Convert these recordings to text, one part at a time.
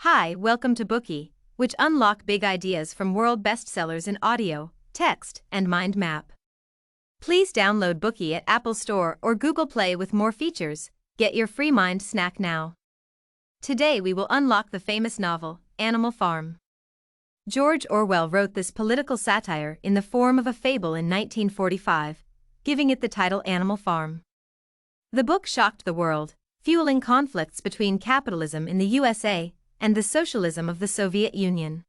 Hi, welcome to Bookie, which unlock big ideas from world bestsellers in audio, text, and mind map. Please download Bookie at Apple Store or Google Play with more features. Get your free mind snack now. Today we will unlock the famous novel, Animal Farm. George Orwell wrote this political satire in the form of a fable in 1945, giving it the title Animal Farm. The book shocked the world, fueling conflicts between capitalism in the USA and the socialism of the Soviet Union.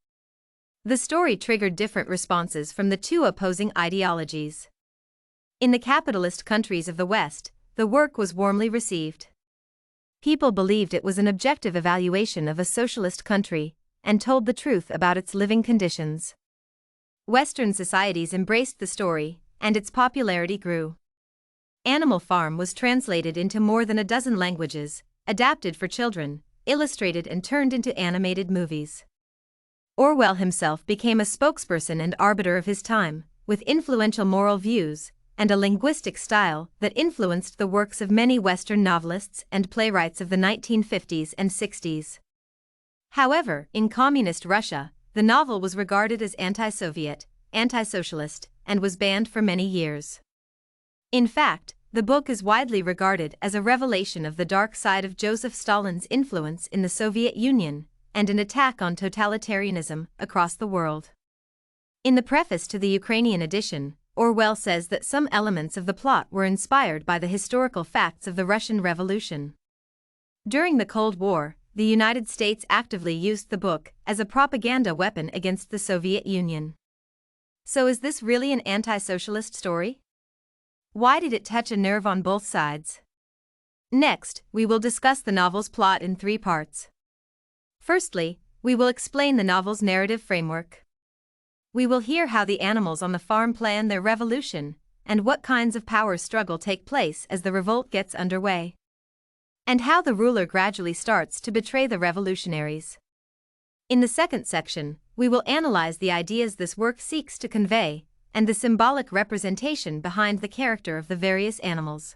The story triggered different responses from the two opposing ideologies. In the capitalist countries of the West, the work was warmly received. People believed it was an objective evaluation of a socialist country and told the truth about its living conditions. Western societies embraced the story, and its popularity grew. Animal Farm was translated into more than a dozen languages, adapted for children, illustrated and turned into animated movies. Orwell himself became a spokesperson and arbiter of his time, with influential moral views and a linguistic style that influenced the works of many Western novelists and playwrights of the 1950s and 60s. However, in communist Russia, the novel was regarded as anti-Soviet, anti-socialist, and was banned for many years. In fact, the book is widely regarded as a revelation of the dark side of Joseph Stalin's influence in the Soviet Union and an attack on totalitarianism across the world. In the preface to the Ukrainian edition, Orwell says that some elements of the plot were inspired by the historical facts of the Russian Revolution. During the Cold War, the United States actively used the book as a propaganda weapon against the Soviet Union. So is this really an anti-socialist story? Why did it touch a nerve on both sides? Next, we will discuss the novel's plot in 3 parts. Firstly, we will explain the novel's narrative framework. We will hear how the animals on the farm plan their revolution, and what kinds of power struggle take place as the revolt gets underway. And how the ruler gradually starts to betray the revolutionaries. In the second section, we will analyze the ideas this work seeks to convey, and the symbolic representation behind the character of the various animals.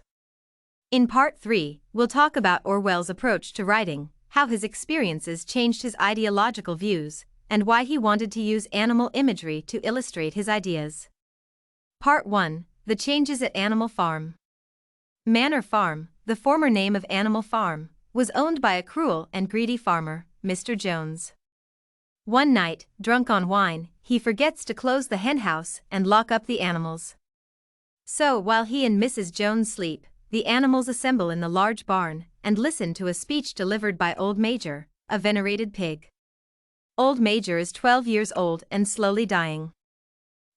In Part 3, we'll talk about Orwell's approach to writing, how his experiences changed his ideological views, and why he wanted to use animal imagery to illustrate his ideas. Part 1, The Changes at Animal Farm. Manor Farm, the former name of Animal Farm, was owned by a cruel and greedy farmer, Mr. Jones. One night, drunk on wine, he forgets to close the henhouse and lock up the animals. So, while he and Mrs. Jones sleep, the animals assemble in the large barn and listen to a speech delivered by Old Major, a venerated pig. Old Major is 12 years old and slowly dying.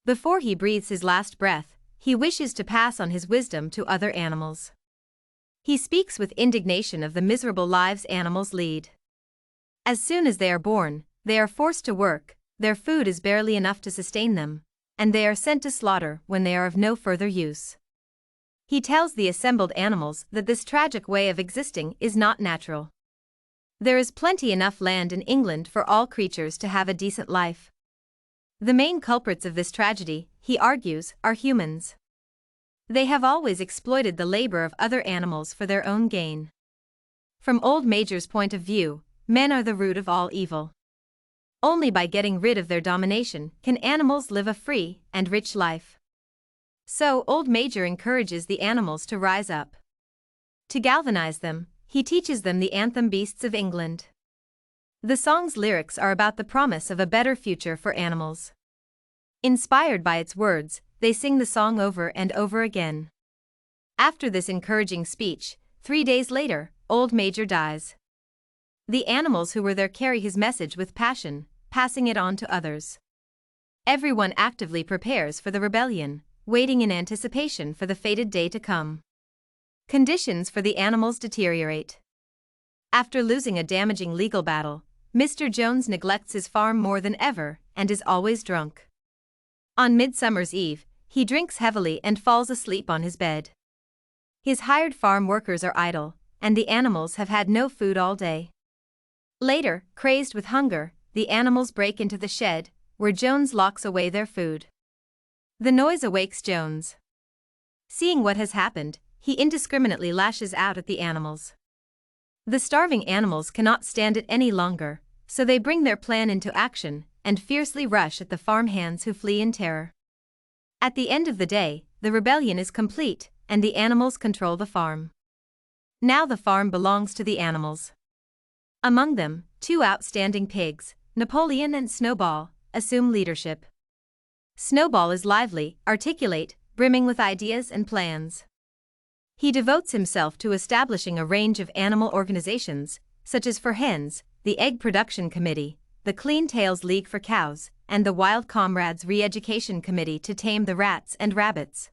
Before he breathes his last breath, he wishes to pass on his wisdom to other animals. He speaks with indignation of the miserable lives animals lead. As soon as they are born, they are forced to work, their food is barely enough to sustain them, and they are sent to slaughter when they are of no further use. He tells the assembled animals that this tragic way of existing is not natural. There is plenty enough land in England for all creatures to have a decent life. The main culprits of this tragedy, he argues, are humans. They have always exploited the labor of other animals for their own gain. From Old Major's point of view, men are the root of all evil. Only by getting rid of their domination can animals live a free and rich life. So Old Major encourages the animals to rise up. To galvanize them, he teaches them the anthem Beasts of England. The song's lyrics are about the promise of a better future for animals. Inspired by its words, they sing the song over and over again. After this encouraging speech, 3 days later, Old Major dies. The animals who were there carry his message with passion, passing it on to others. Everyone actively prepares for the rebellion, waiting in anticipation for the fated day to come. Conditions for the animals deteriorate. After losing a damaging legal battle, Mr. Jones neglects his farm more than ever and is always drunk. On Midsummer's Eve, he drinks heavily and falls asleep on his bed. His hired farm workers are idle, and the animals have had no food all day. Later, crazed with hunger, the animals break into the shed, where Jones locks away their food. The noise awakes Jones. Seeing what has happened, he indiscriminately lashes out at the animals. The starving animals cannot stand it any longer, so they bring their plan into action and fiercely rush at the farm hands who flee in terror. At the end of the day, the rebellion is complete, and the animals control the farm. Now the farm belongs to the animals. Among them, two outstanding pigs, Napoleon and Snowball, assume leadership. Snowball is lively, articulate, brimming with ideas and plans. He devotes himself to establishing a range of animal organizations, such as for hens, the Egg Production Committee, the Clean Tails League for cows, and the Wild Comrades Re-Education Committee to tame the rats and rabbits.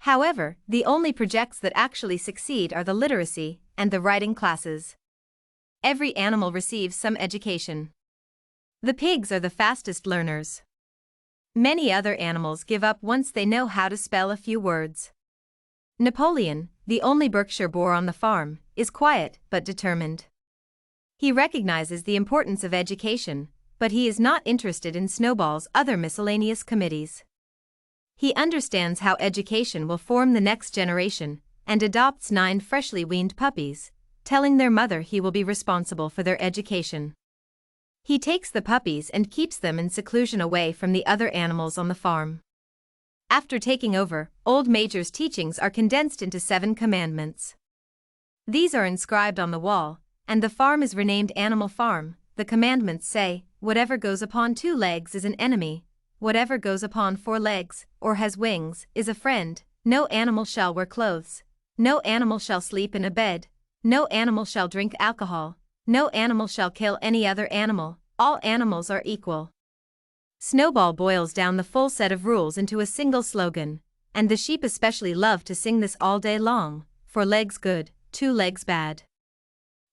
However, the only projects that actually succeed are the literacy and the writing classes. Every animal receives some education. The pigs are the fastest learners. Many other animals give up once they know how to spell a few words. Napoleon, the only Berkshire boar on the farm, is quiet but determined. He recognizes the importance of education, but he is not interested in Snowball's other miscellaneous committees. He understands how education will form the next generation, and adopts 9 freshly weaned puppies, telling their mother he will be responsible for their education. He takes the puppies and keeps them in seclusion away from the other animals on the farm. After taking over, Old Major's teachings are condensed into 7 commandments. These are inscribed on the wall, and the farm is renamed Animal Farm. The commandments say, whatever goes upon 2 legs is an enemy, whatever goes upon 4 legs, or has wings, is a friend, no animal shall wear clothes, no animal shall sleep in a bed, no animal shall drink alcohol, no animal shall kill any other animal, all animals are equal. Snowball boils down the full set of rules into a single slogan, and the sheep especially love to sing this all day long, 4 legs good, 2 legs bad.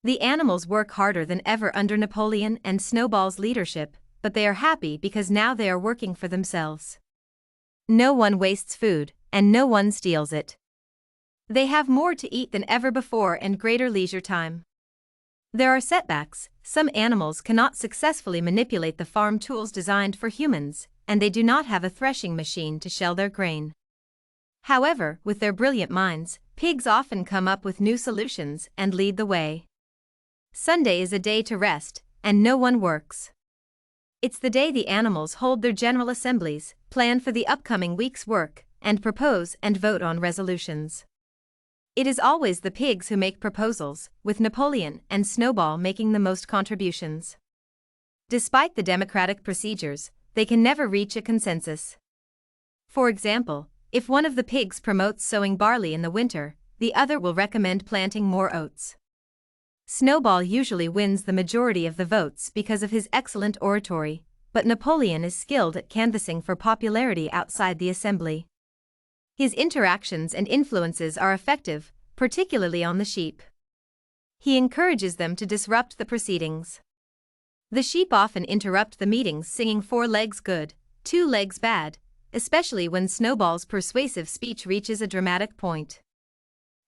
The animals work harder than ever under Napoleon and Snowball's leadership, but they are happy because now they are working for themselves. No one wastes food, and no one steals it. They have more to eat than ever before and greater leisure time. There are setbacks. Some animals cannot successfully manipulate the farm tools designed for humans, and they do not have a threshing machine to shell their grain. However, with their brilliant minds, pigs often come up with new solutions and lead the way. Sunday is a day to rest, and no one works. It's the day the animals hold their general assemblies, plan for the upcoming week's work, and propose and vote on resolutions. It is always the pigs who make proposals, with Napoleon and Snowball making the most contributions. Despite the democratic procedures, they can never reach a consensus. For example, if one of the pigs promotes sowing barley in the winter, the other will recommend planting more oats. Snowball usually wins the majority of the votes because of his excellent oratory, but Napoleon is skilled at canvassing for popularity outside the assembly. His interactions and influences are effective, particularly on the sheep. He encourages them to disrupt the proceedings. The sheep often interrupt the meetings singing 4 legs good, 2 legs bad, especially when Snowball's persuasive speech reaches a dramatic point.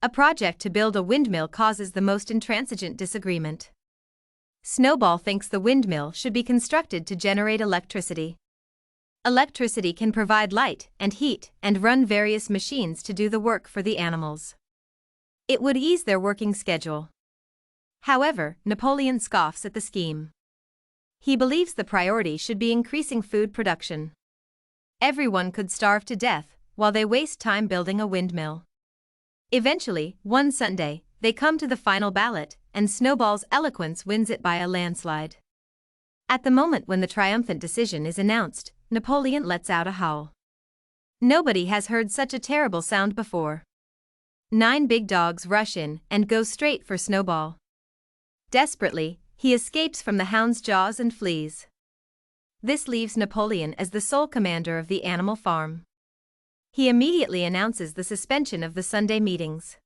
A project to build a windmill causes the most intransigent disagreement. Snowball thinks the windmill should be constructed to generate electricity. Electricity can provide light and heat and run various machines to do the work for the animals. It would ease their working schedule. However, Napoleon scoffs at the scheme. He believes the priority should be increasing food production. Everyone could starve to death while they waste time building a windmill. Eventually, one Sunday, they come to the final ballot, and Snowball's eloquence wins it by a landslide. At the moment when the triumphant decision is announced, Napoleon lets out a howl. Nobody has heard such a terrible sound before. 9 big dogs rush in and go straight for Snowball. Desperately, he escapes from the hound's jaws and flees. This leaves Napoleon as the sole commander of the animal farm. He immediately announces the suspension of the Sunday meetings.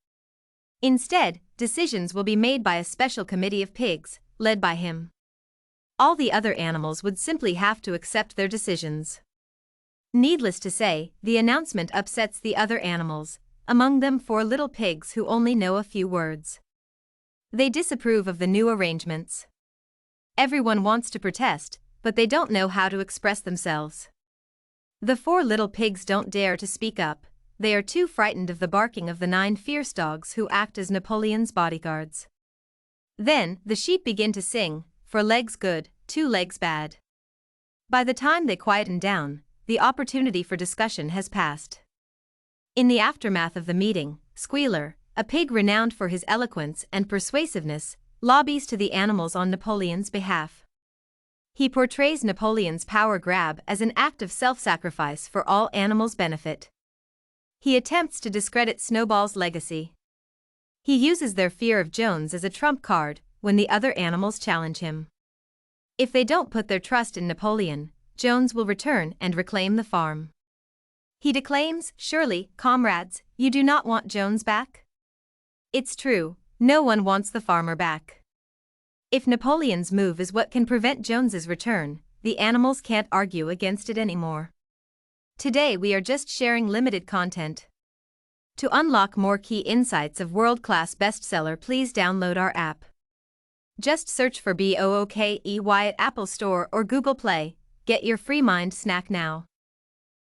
Instead, decisions will be made by a special committee of pigs, led by him. All the other animals would simply have to accept their decisions. Needless to say, the announcement upsets the other animals, among them 4 little pigs who only know a few words. They disapprove of the new arrangements. Everyone wants to protest, but they don't know how to express themselves. The 4 little pigs don't dare to speak up. They are too frightened of the barking of the 9 fierce dogs who act as Napoleon's bodyguards. Then, the sheep begin to sing, 4 legs good, 2 legs bad. By the time they quieten down, the opportunity for discussion has passed. In the aftermath of the meeting, Squealer, a pig renowned for his eloquence and persuasiveness, lobbies to the animals on Napoleon's behalf. He portrays Napoleon's power grab as an act of self-sacrifice for all animals' benefit. He attempts to discredit Snowball's legacy. He uses their fear of Jones as a trump card when the other animals challenge him. If they don't put their trust in Napoleon, Jones will return and reclaim the farm. He declaims, "Surely, comrades, you do not want Jones back?" It's true, no one wants the farmer back. If Napoleon's move is what can prevent Jones's return, the animals can't argue against it anymore. Today we are just sharing limited content. To unlock more key insights of world-class bestseller, please download our app. Just search for BOOKEY at Apple Store or Google Play. Get your free mind snack now.